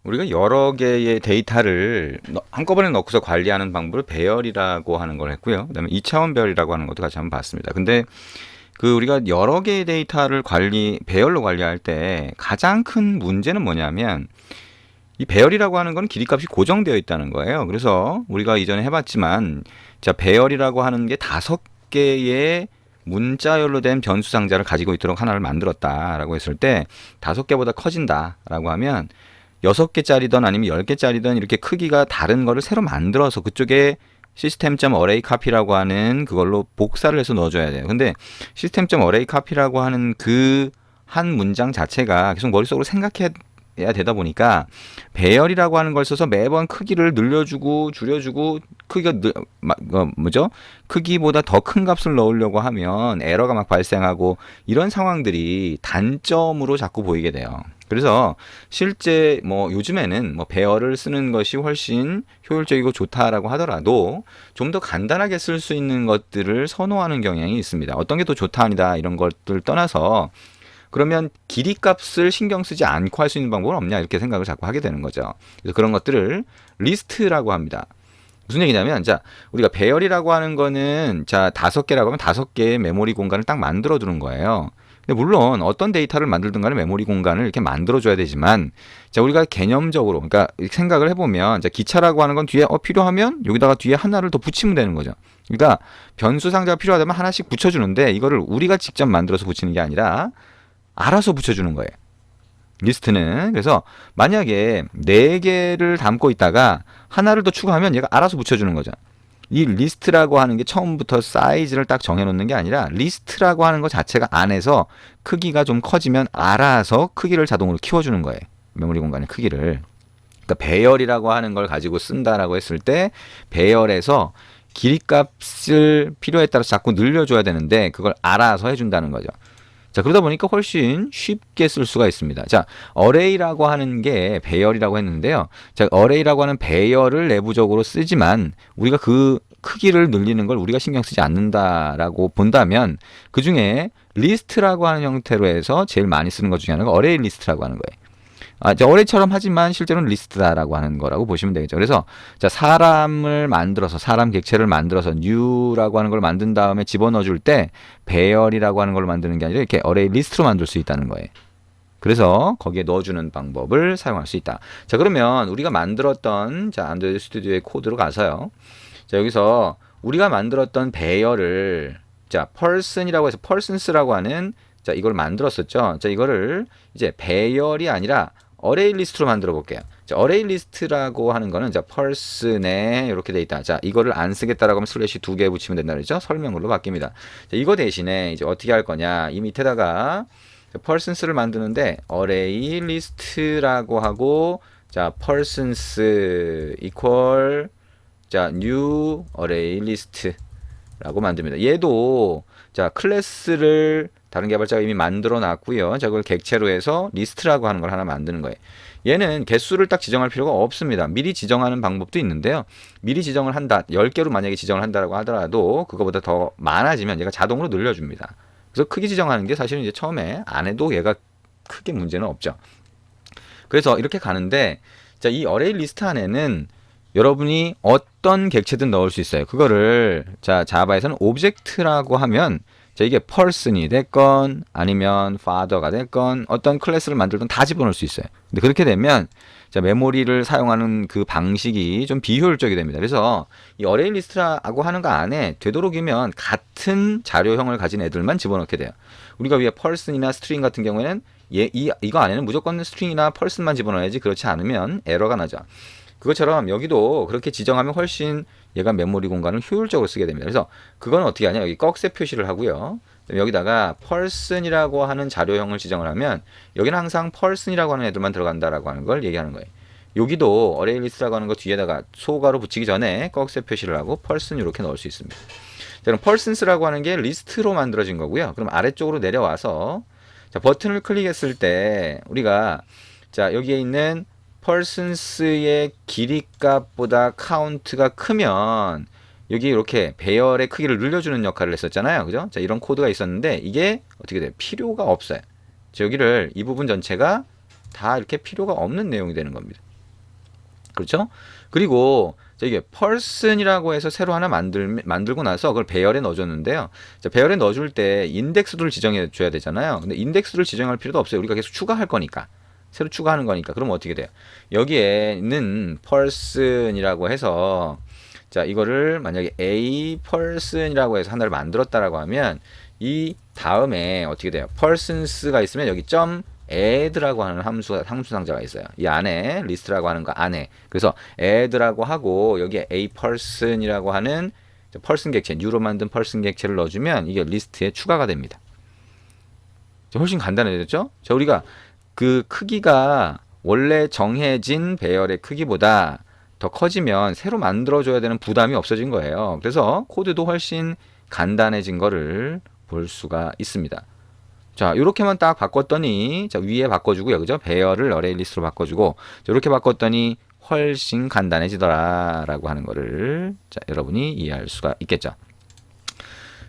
우리가 여러 개의 데이터를 한꺼번에 넣고서 관리하는 방법을 배열이라고 하는 걸 했고요. 그다음에 2차원 배열이라고 하는 것도 같이 한번 봤습니다. 근데 그 우리가 여러 개의 데이터를 배열로 관리할 때 가장 큰 문제는 뭐냐면 이 배열이라고 하는 건 길이값이 고정되어 있다는 거예요. 그래서 우리가 이전에 해봤지만 자, 배열이라고 하는 게 5개의 문자열로 된 변수 상자를 가지고 있도록 하나를 만들었다라고 했을 때 5개보다 커진다라고 하면 6개짜리든 아니면 10개짜리든 이렇게 크기가 다른 거를 새로 만들어서 그쪽에 시스템.array copy라고 하는 그걸로 복사를 해서 넣어줘야 돼요. 근데 시스템.array copy라고 하는 그 한 문장 자체가 계속 머릿속으로 생각해야 되다 보니까 배열이라고 하는 걸 써서 매번 크기를 늘려주고 줄여주고 뭐죠? 크기보다 더 큰 값을 넣으려고 하면 에러가 막 발생하고 이런 상황들이 단점으로 자꾸 보이게 돼요. 그래서 실제 뭐 요즘에는 뭐 배열을 쓰는 것이 훨씬 효율적이고 좋다라고 하더라도 좀 더 간단하게 쓸 수 있는 것들을 선호하는 경향이 있습니다. 어떤 게 더 좋다 아니다 이런 것들 떠나서 그러면 길이 값을 신경 쓰지 않고 할 수 있는 방법은 없냐 이렇게 생각을 자꾸 하게 되는 거죠. 그래서 그런 것들을 리스트라고 합니다. 무슨 얘기냐면 자 우리가 배열이라고 하는 거는 자 5개라고 하면 5개의 메모리 공간을 딱 만들어 두는 거예요. 근데 물론 어떤 데이터를 만들든 간에 메모리 공간을 이렇게 만들어 줘야 되지만 자 우리가 개념적으로 그러니까 생각을 해보면 자 기차라고 하는 건 뒤에 필요하면 여기다가 뒤에 하나를 더 붙이면 되는 거죠. 그러니까 변수 상자가 필요하다면 하나씩 붙여주는데 이거를 우리가 직접 만들어서 붙이는 게 아니라 알아서 붙여주는 거예요. 리스트는. 그래서 만약에 4개를 담고 있다가 하나를 더 추가하면 얘가 알아서 붙여주는 거죠. 이 리스트라고 하는 게 처음부터 사이즈를 딱 정해놓는 게 아니라 리스트라고 하는 것 자체가 안에서 크기가 좀 커지면 알아서 크기를 자동으로 키워주는 거예요. 메모리 공간의 크기를. 그러니까 배열이라고 하는 걸 가지고 쓴다라고 했을 때 배열에서 길이값을 필요에 따라서 자꾸 늘려줘야 되는데 그걸 알아서 해준다는 거죠. 자, 그러다 보니까 훨씬 쉽게 쓸 수가 있습니다. 자, 어레이라고 하는 게 배열이라고 했는데요. 자, 어레이라고 하는 배열을 내부적으로 쓰지만 우리가 그 크기를 늘리는 걸 우리가 신경 쓰지 않는다라고 본다면 그 중에 리스트라고 하는 형태로 해서 제일 많이 쓰는 것 중에 하나가 어레이 리스트라고 하는 거예요. 어뢰처럼 하지만 실제로는 리스트다라고 하는 거라고 보시면 되겠죠. 그래서 자, 사람을 만들어서 사람 객체를 만들어서 new라고 하는 걸 만든 다음에 집어넣어 줄 때 배열이라고 하는 걸 만드는 게 아니라 이렇게 어레이 리스트로 만들 수 있다는 거예요. 그래서 거기에 넣어주는 방법을 사용할 수 있다. 자, 그러면 우리가 만들었던 자 안드로이드 스튜디오의 코드로 가서요. 자, 여기서 우리가 만들었던 배열을 자 person이라고 해서 persons라고 하는 자 이걸 만들었었죠. 자 이거를 이제 배열이 아니라 어레이 리스트로 만들어 볼게요. 자 어레이 리스트라고 하는 거는 자 person에 이렇게 돼 있다. 자 이거를 안 쓰겠다라고 하면 슬래시 2개 붙이면 된다 그러죠. 설명으로 바뀝니다. 자, 이거 대신에 이제 어떻게 할 거냐? 이 밑에다가 persons를 만드는데 어레이 리스트라고 하고 자 persons equal 자 new array list라고 만듭니다. 얘도 자 클래스를 다른 개발자가 이미 만들어 놨고요. 자 그걸 객체로 해서 리스트라고 하는 걸 하나 만드는 거예요. 얘는 개수를 딱 지정할 필요가 없습니다. 미리 지정하는 방법도 있는데요. 미리 지정을 한다. 10개로 만약에 지정을 한다라고 하더라도 그거보다 더 많아지면 얘가 자동으로 늘려줍니다. 그래서 크기 지정하는 게 사실은 이제 처음에 안 해도 얘가 크게 문제는 없죠. 그래서 이렇게 가는데 자, 이 어레이 리스트 안에는 여러분이 어떤 객체든 넣을 수 있어요. 그거를 자 자바에서는 오브젝트라고 하면 자 이게 person이 됐건 아니면 father가 됐건 어떤 클래스를 만들든 다 집어넣을 수 있어요. 근데 그렇게 되면 자 메모리를 사용하는 그 방식이 좀 비효율적이 됩니다. 그래서 이 어레이 리스트라고 하는 거 안에 되도록이면 같은 자료형을 가진 애들만 집어넣게 돼요. 우리가 위에 person이나 string 같은 경우에는 이거 안에는 무조건 string이나 person만 집어넣어야지 그렇지 않으면 에러가 나죠. 그것처럼 여기도 그렇게 지정하면 훨씬 얘가 메모리 공간을 효율적으로 쓰게 됩니다. 그래서 그건 어떻게 하냐? 여기 꺽쇠 표시를 하고요. 여기다가 person이라고 하는 자료형을 지정을 하면 여기는 항상 person이라고 하는 애들만 들어간다라고 하는 걸 얘기하는 거예요. 여기도 어레이 리스트라고 하는 거 뒤에다가 소가로 붙이기 전에 꺽쇠 표시를 하고 person 이렇게 넣을 수 있습니다. 자, 그럼 persons라고 하는 게 리스트로 만들어진 거고요. 그럼 아래쪽으로 내려와서 자, 버튼을 클릭했을 때 우리가 자, 여기에 있는 persons의 길이 값보다 카운트가 크면 여기 이렇게 배열의 크기를 늘려주는 역할을 했었잖아요. 그죠? 자, 이런 코드가 있었는데 이게 어떻게 돼요? 필요가 없어요. 자, 여기를 이 부분 전체가 다 이렇게 필요가 없는 내용이 되는 겁니다. 그렇죠? 그리고 이게 person이라고 해서 새로 하나 만들고 나서 그걸 배열에 넣어줬는데요. 자, 배열에 넣어줄 때 인덱스를 지정해 줘야 되잖아요. 근데 인덱스를 지정할 필요도 없어요. 우리가 계속 추가할 거니까. 새로 추가하는 거니까. 그럼 어떻게 돼요? 여기에는 person이라고 해서 자, 이거를 만약에 a person이라고 해서 하나를 만들었다라고 하면 이 다음에 어떻게 돼요? persons가 있으면 여기 점 add라고 하는 함수 상자가 있어요. 이 안에 리스트라고 하는 거 안에. 그래서 add라고 하고 여기에 a person이라고 하는 person 객체, 뉴로 만든 person 객체를 넣어주면 이게 리스트에 추가가 됩니다. 훨씬 간단해졌죠? 자, 우리가 그 크기가 원래 정해진 배열의 크기보다 더 커지면 새로 만들어줘야 되는 부담이 없어진 거예요. 그래서 코드도 훨씬 간단해진 거를 볼 수가 있습니다. 자, 이렇게만 딱 바꿨더니, 자, 위에 바꿔주고요. 그죠? 배열을 어레이 리스트로 바꿔주고, 자, 이렇게 바꿨더니 훨씬 간단해지더라. 라고 하는 거를, 자, 여러분이 이해할 수가 있겠죠.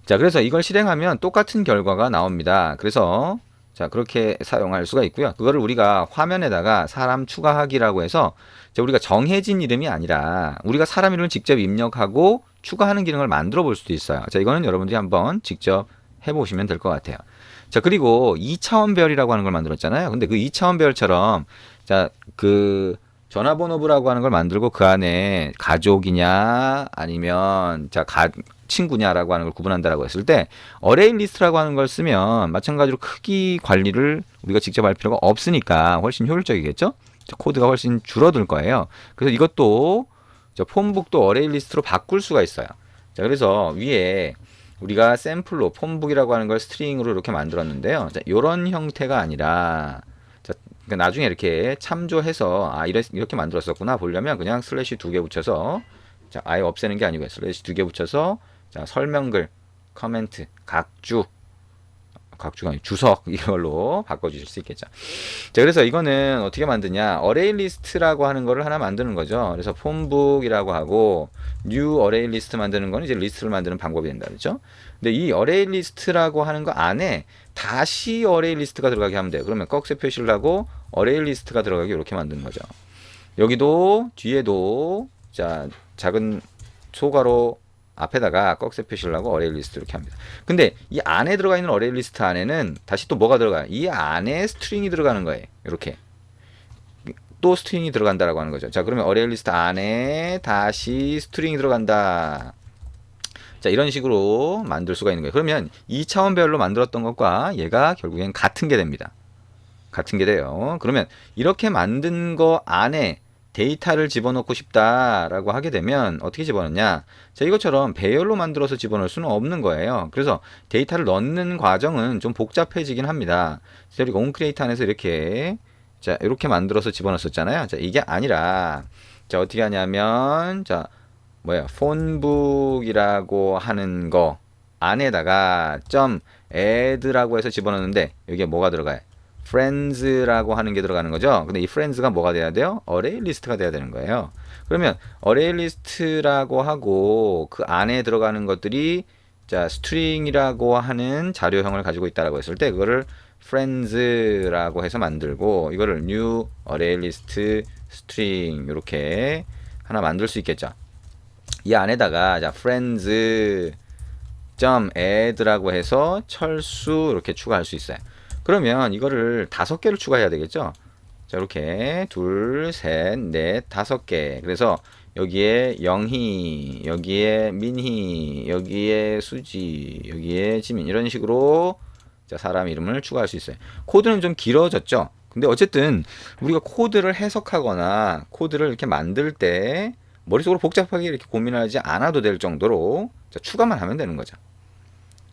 자, 그래서 이걸 실행하면 똑같은 결과가 나옵니다. 그래서, 자, 그렇게 사용할 수가 있고요. 그거를 우리가 화면에다가 사람 추가하기라고 해서, 자, 우리가 정해진 이름이 아니라, 우리가 사람 이름을 직접 입력하고 추가하는 기능을 만들어 볼 수도 있어요. 자, 이거는 여러분들이 한번 직접 해보시면 될 것 같아요. 자, 그리고 2차원 배열이라고 하는 걸 만들었잖아요. 근데 그 2차원 배열처럼, 자, 그 전화번호부라고 하는 걸 만들고 그 안에 가족이냐, 아니면, 자, 친구냐라고 하는 걸 구분한다라고 했을 때, 어레이 리스트라고 하는 걸 쓰면 마찬가지로 크기 관리를 우리가 직접 할 필요가 없으니까 훨씬 효율적이겠죠? 자, 코드가 훨씬 줄어들 거예요. 그래서 이것도, 자, 폼북도 어레이 리스트로 바꿀 수가 있어요. 자, 그래서 위에 우리가 샘플로 폼북이라고 하는 걸 스트링으로 이렇게 만들었는데요. 자, 이런 형태가 아니라 자, 그러니까 나중에 이렇게 참조해서 이렇게 만들었었구나 보려면 그냥 슬래시 2개 붙여서 자, 아예 없애는 게 아니고요. 슬래시 2개 붙여서 자, 설명글, 커멘트, 각주가 아니고 주석 이걸로 바꿔주실 수 있겠죠. 자, 그래서 이거는 어떻게 만드냐? 어레이 리스트라고 하는 거를 하나 만드는 거죠. 그래서 폼북이라고 하고 뉴 어레이 리스트 만드는 거는 이제 리스트를 만드는 방법이 된다 그렇죠? 근데 이 어레이 리스트라고 하는 거 안에 다시 어레이 리스트가 들어가게 하면 돼요. 그러면 꺽쇠 표시를 하고 어레이 리스트가 들어가게 이렇게 만드는 거죠. 여기도 뒤에도 자, 작은 소괄호 앞에다가 꺽쇠 표시를 하고 어레이 리스트 이렇게 합니다. 근데 이 안에 들어가 있는 어레이 리스트 안에는 다시 또 뭐가 들어가요? 이 안에 스트링이 들어가는 거예요. 이렇게. 또 스트링이 들어간다라고 하는 거죠. 자, 그러면 어레이 리스트 안에 다시 스트링이 들어간다. 자, 이런 식으로 만들 수가 있는 거예요. 그러면 2차원 배열로 만들었던 것과 얘가 결국엔 같은 게 됩니다. 같은 게 돼요. 그러면 이렇게 만든 거 안에 데이터를 집어넣고 싶다라고 하게 되면 어떻게 집어넣냐? 자, 이것처럼 배열로 만들어서 집어넣을 수는 없는 거예요. 그래서 데이터를 넣는 과정은 좀 복잡해지긴 합니다. 그래서 우리가 온크리에이트 안에서 이렇게 자, 이렇게 만들어서 집어넣었잖아요. 자, 이게 아니라 자, 어떻게 하냐면 자, 폰북이라고 하는 거 안에다가 점 add라고 해서 집어넣는데 여기에 뭐가 들어가요? friends라고 하는 게 들어가는 거죠. 근데 이 friends가 뭐가 돼야 돼요? array list가 돼야 되는 거예요. 그러면 array list라고 하고 그 안에 들어가는 것들이 자, string이라고 하는 자료형을 가지고 있다라고 했을 때 그거를 friends라고 해서 만들고 이거를 new array list string 이렇게 하나 만들 수 있겠죠. 이 안에다가 자, friends add라고 해서 철수 이렇게 추가할 수 있어요. 그러면 이거를 5개를 추가해야 되겠죠. 자, 이렇게 둘, 셋, 넷, 5개. 그래서 여기에 영희, 여기에 민희, 여기에 수지, 여기에 지민 이런 식으로 자, 사람 이름을 추가할 수 있어요. 코드는 좀 길어졌죠. 근데 어쨌든 우리가 코드를 해석하거나 코드를 이렇게 만들 때 머릿속으로 복잡하게 이렇게 고민하지 않아도 될 정도로 자, 추가만 하면 되는 거죠.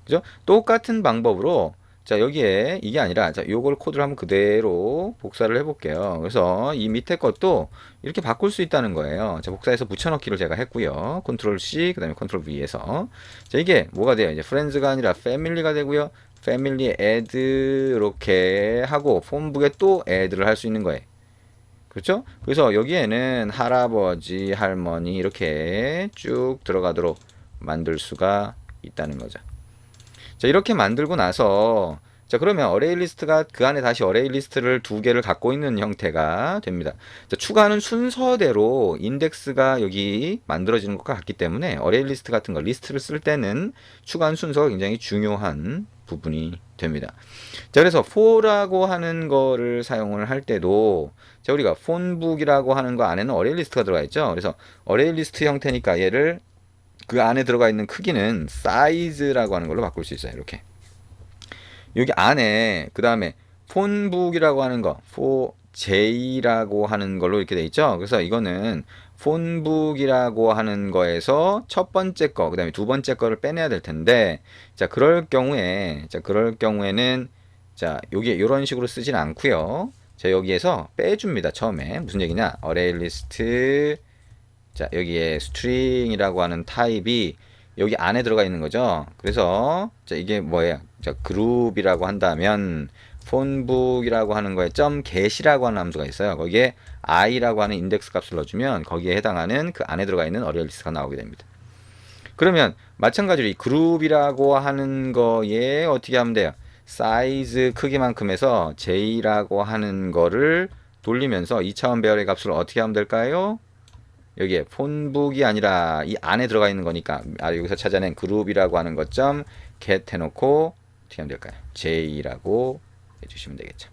그죠? 똑같은 방법으로 자, 여기에 이게 아니라 자, 요걸 코드를 한번 그대로 복사를 해 볼게요. 그래서 이 밑에 것도 이렇게 바꿀 수 있다는 거예요. 자, 복사해서 붙여넣기를 제가 했고요. 컨트롤 C 그다음에 컨트롤 V에서 자, 이게 뭐가 돼요? 이제 friends가 아니라 family가 되고요. family add 이렇게 하고 폼북에 또 add를 할 수 있는 거예요. 그렇죠? 그래서 여기에는 할아버지, 할머니 이렇게 쭉 들어가도록 만들 수가 있다는 거죠. 자, 이렇게 만들고 나서 자, 그러면 어레이 리스트가 그 안에 다시 어레이 리스트를 두 개를 갖고 있는 형태가 됩니다. 자, 추가하는 순서대로 인덱스가 여기 만들어지는 것과 같기 때문에 어레이 리스트 같은 거 리스트를 쓸 때는 추가한 순서가 굉장히 중요한 부분이 됩니다. 자, 그래서 for라고 하는 거를 사용을 할 때도 자, 우리가 폰북이라고 하는 거 안에는 어레이 리스트가 들어가 있죠. 그래서 어레이 리스트 형태니까 얘를 그 안에 들어가 있는 크기는 사이즈라고 하는 걸로 바꿀 수 있어요. 이렇게. 여기 안에 그 다음에 폰북이라고 하는 거 forJ라고 하는 걸로 이렇게 돼 있죠. 그래서 이거는 폰북이라고 하는 거에서 첫 번째 거, 그 다음에 두 번째 거를 빼내야 될 텐데, 자, 그럴 경우에는, 자, 여기 이런 식으로 쓰진 않고요. 자, 여기에서 빼줍니다. 처음에. 무슨 얘기냐? array list, 자, 여기에 string이라고 하는 타입이 여기 안에 들어가 있는 거죠. 그래서 자, 이게 뭐예요? 자, 그룹이라고 한다면 폰북이라고 하는 거에 .get이라고 하는 함수가 있어요. 거기에 i라고 하는 인덱스 값을 넣어주면 거기에 해당하는 그 안에 들어가 있는 어레이 리스트가 나오게 됩니다. 그러면 마찬가지로 이 그룹이라고 하는 거에 어떻게 하면 돼요? 사이즈 크기만큼 해서 j라고 하는 거를 돌리면서 2차원 배열의 값을 어떻게 하면 될까요? 여기에 폰북이 아니라 이 안에 들어가 있는 거니까 여기서 찾아낸 그룹이라고 하는 것점 get 해놓고 어떻게 하면 될까요? j라고 해주시면 되겠죠.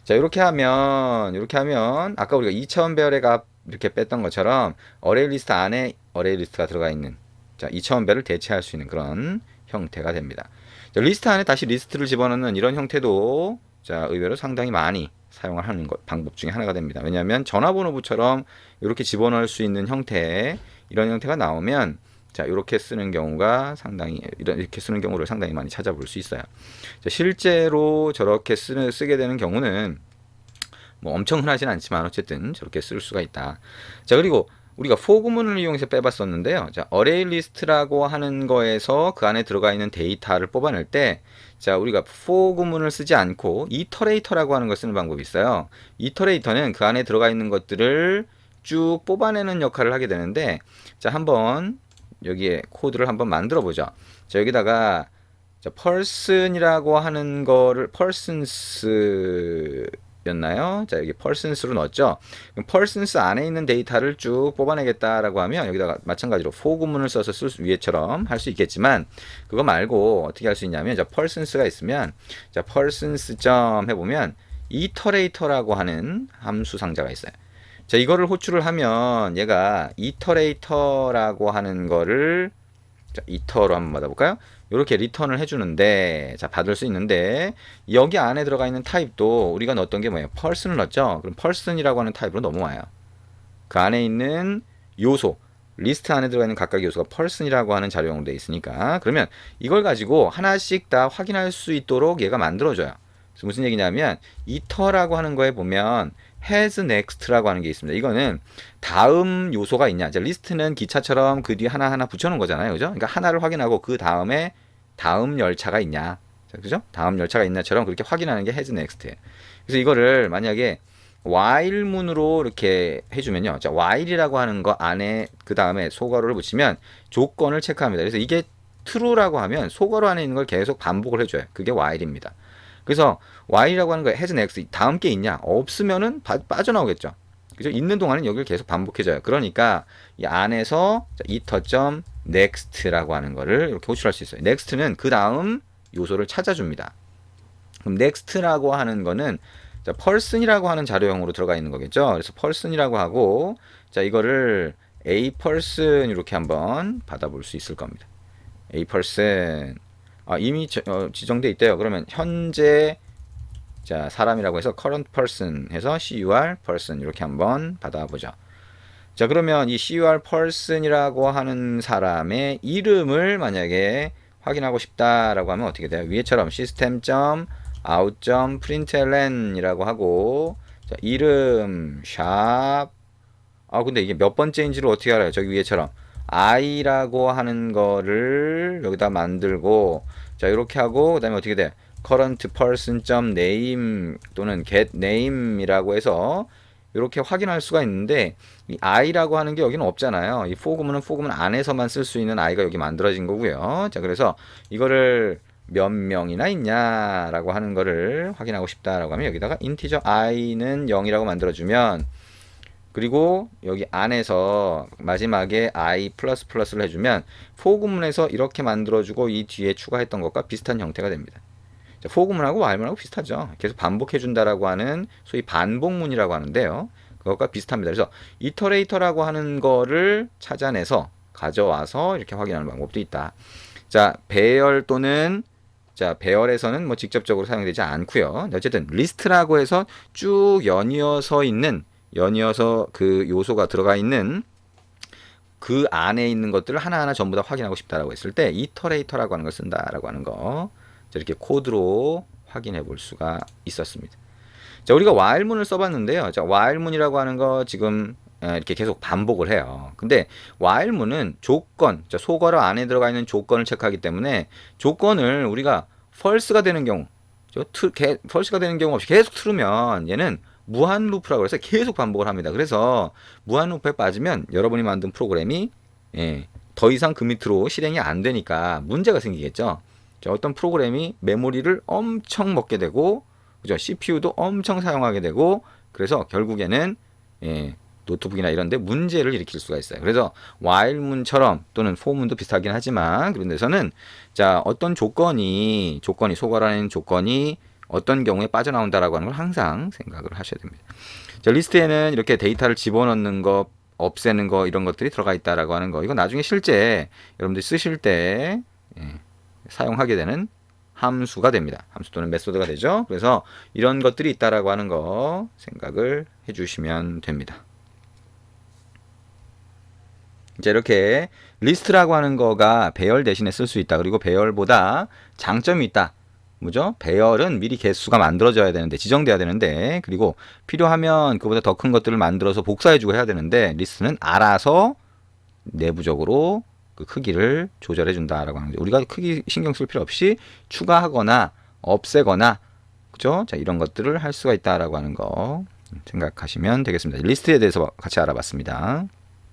자, 이렇게 하면 아까 우리가 2차원 배열의 값 이렇게 뺐던 것처럼 어레이 리스트 안에 어레이 리스트가 들어가 있는, 자, 2차원 배를 대체할 수 있는 그런 형태가 됩니다. 자, 리스트 안에 다시 리스트를 집어넣는 이런 형태도 자, 의외로 상당히 많이 사용을 하는 방법 중에 하나가 됩니다. 왜냐하면 전화번호부처럼 이렇게 집어넣을 수 있는 형태, 이런 형태가 나오면 자, 이렇게 쓰는 경우가 이렇게 쓰는 경우를 상당히 많이 찾아볼 수 있어요. 자, 실제로 저렇게 쓰게 되는 경우는 뭐 엄청 흔하진 않지만 어쨌든 저렇게 쓸 수가 있다. 자, 그리고 우리가 for 구문을 이용해서 빼봤었는데요. 자, array list라고 하는 거에서 그 안에 들어가 있는 데이터를 뽑아낼 때, 자, 우리가 for 구문을 쓰지 않고 iterator라고 하는 걸 쓰는 방법이 있어요. iterator는 그 안에 들어가 있는 것들을 쭉 뽑아내는 역할을 하게 되는데, 자, 한번 여기에 코드를 한번 만들어 보죠. 자, 여기다가 자, person이라고 하는 거를 persons 였나요? 자, 여기 persons로 넣었죠. 그럼 persons 안에 있는 데이터를 쭉 뽑아내겠다라고 하면 여기다가 마찬가지로 for 구문을 써서 위에처럼 할 수 있겠지만 그거 말고 어떻게 할 수 있냐면 자, persons가 있으면 자, persons 점 해보면 iterator라고 하는 함수 상자가 있어요. 자, 이거를 호출을 하면 얘가 iterator라고 하는 거를 자, itter로 한번 받아볼까요? 이렇게 리턴을 해주는데, 자, 받을 수 있는데, 여기 안에 들어가 있는 타입도 우리가 넣었던 게 뭐예요? person을 넣었죠? 그럼 person이라고 하는 타입으로 넘어와요. 그 안에 있는 요소, 리스트 안에 들어가 있는 각각 요소가 person이라고 하는 자료용으로 되어 있으니까, 그러면 이걸 가지고 하나씩 다 확인할 수 있도록 얘가 만들어줘요. 그래서 무슨 얘기냐면, itter라고 하는 거에 보면, has next라고 하는 게 있습니다. 이거는 다음 요소가 있냐. 이제 리스트는 기차처럼 그 뒤에 하나하나 붙여놓은 거잖아요. 그죠? 그러니까 하나를 확인하고 그 다음에 다음 열차가 있냐. 그죠? 다음 열차가 있냐처럼 그렇게 확인하는 게 has next. 그래서 이거를 만약에 while문으로 이렇게 해주면요. 자, while이라고 하는 거 안에 그 다음에 소괄호를 붙이면 조건을 체크합니다. 그래서 이게 true라고 하면 소괄호 안에 있는 걸 계속 반복을 해줘요. 그게 while입니다. 그래서 while이라고 하는 거에 has next 다음 게 있냐? 없으면은 빠져나오겠죠. 그죠? 있는 동안은 여기를 계속 반복해줘요. 그러니까 이 안에서 iter.next라고 하는 거를 이렇게 호출할 수 있어요. next는 그 다음 요소를 찾아줍니다. 그럼 next라고 하는 거는 자, person이라고 하는 자료형으로 들어가 있는 거겠죠. 그래서 person이라고 하고 자, 이거를 a person 이렇게 한번 받아볼 수 있을 겁니다. a person 이미 지정돼 있대요. 그러면 현재 자, 사람이라고 해서 current person 해서 cur person 이렇게 한번 받아보죠. 자, 그러면 이 cur person이라고 하는 사람의 이름을 만약에 확인하고 싶다라고 하면 어떻게 돼요? 위에처럼 system.out.println 이라고 하고 자, 이름 샵 근데 이게 몇 번째인지를 어떻게 알아요? 저기 위에처럼 i라고 하는 거를 여기다 만들고 자, 이렇게 하고 그다음에 어떻게 돼? current person.name 또는 get name이라고 해서 이렇게 확인할 수가 있는데 이 i라고 하는 게 여기는 없잖아요. 이 for 구문은 for 구문 안에서만 쓸 수 있는 i가 여기 만들어진 거고요. 자, 그래서 이거를 몇 명이나 있냐라고 하는 거를 확인하고 싶다라고 하면 여기다가 인티저 i는 0이라고 만들어주면, 그리고 여기 안에서 마지막에 i 플러스 플러스를 해주면 for 구문에서 이렇게 만들어주고 이 뒤에 추가했던 것과 비슷한 형태가 됩니다. for 구문하고 while 구문하고 비슷하죠. 계속 반복해준다라고 하는 소위 반복문이라고 하는데요. 그것과 비슷합니다. 그래서 이터레이터라고 하는 거를 찾아내서 가져와서 이렇게 확인하는 방법도 있다. 자, 배열 또는 자, 배열에서는 뭐 직접적으로 사용되지 않고요. 어쨌든 리스트라고 해서 쭉 연이어서 그 요소가 들어가 있는 그 안에 있는 것들을 하나하나 전부 다 확인하고 싶다라고 했을 때 이터레이터라고 하는 걸 쓴다라고 하는 거 이렇게 코드로 확인해 볼 수가 있었습니다. 자, 우리가 while문을 써봤는데요. 자, while문이라고 하는 거 지금 이렇게 계속 반복을 해요. 근데 while문은 조건, 자, 소괄호 안에 들어가 있는 조건을 체크하기 때문에 조건을 우리가 false가 되는 경우, false가 되는 경우 없이 계속 틀으면 얘는 무한 루프라고 해서 계속 반복을 합니다. 그래서 무한 루프에 빠지면 여러분이 만든 프로그램이 더 이상 그 밑으로 실행이 안 되니까 문제가 생기겠죠. 자, 어떤 프로그램이 메모리를 엄청 먹게 되고, 그죠? CPU도 엄청 사용하게 되고, 그래서 결국에는 노트북이나 이런데 문제를 일으킬 수가 있어요. 그래서 while문처럼 또는 for문도 비슷하긴 하지만 그런 데서는 자, 어떤 조건이 소괄 안에 있는 조건이 어떤 경우에 빠져나온다라고 하는 걸 항상 생각을 하셔야 됩니다. 자, 리스트에는 이렇게 데이터를 집어넣는 거, 없애는 거 이런 것들이 들어가 있다라고 하는 거. 이거 나중에 실제 여러분들이 쓰실 때 사용하게 되는 함수가 됩니다. 함수 또는 메소드가 되죠. 그래서 이런 것들이 있다라고 하는 거 생각을 해주시면 됩니다. 이제 이렇게 리스트라고 하는 거가 배열 대신에 쓸 수 있다. 그리고 배열보다 장점이 있다. 뭐죠? 배열은 미리 개수가 만들어져야 되는데, 지정돼야 되는데, 그리고 필요하면 그보다 더 큰 것들을 만들어서 복사해주고 해야 되는데, 리스트는 알아서 내부적으로 그 크기를 조절해 준다라고 하는 거죠. 우리가 크기 신경 쓸 필요 없이 추가하거나 없애거나, 그죠? 자, 이런 것들을 할 수가 있다라고 하는 거 생각하시면 되겠습니다. 리스트에 대해서 같이 알아봤습니다.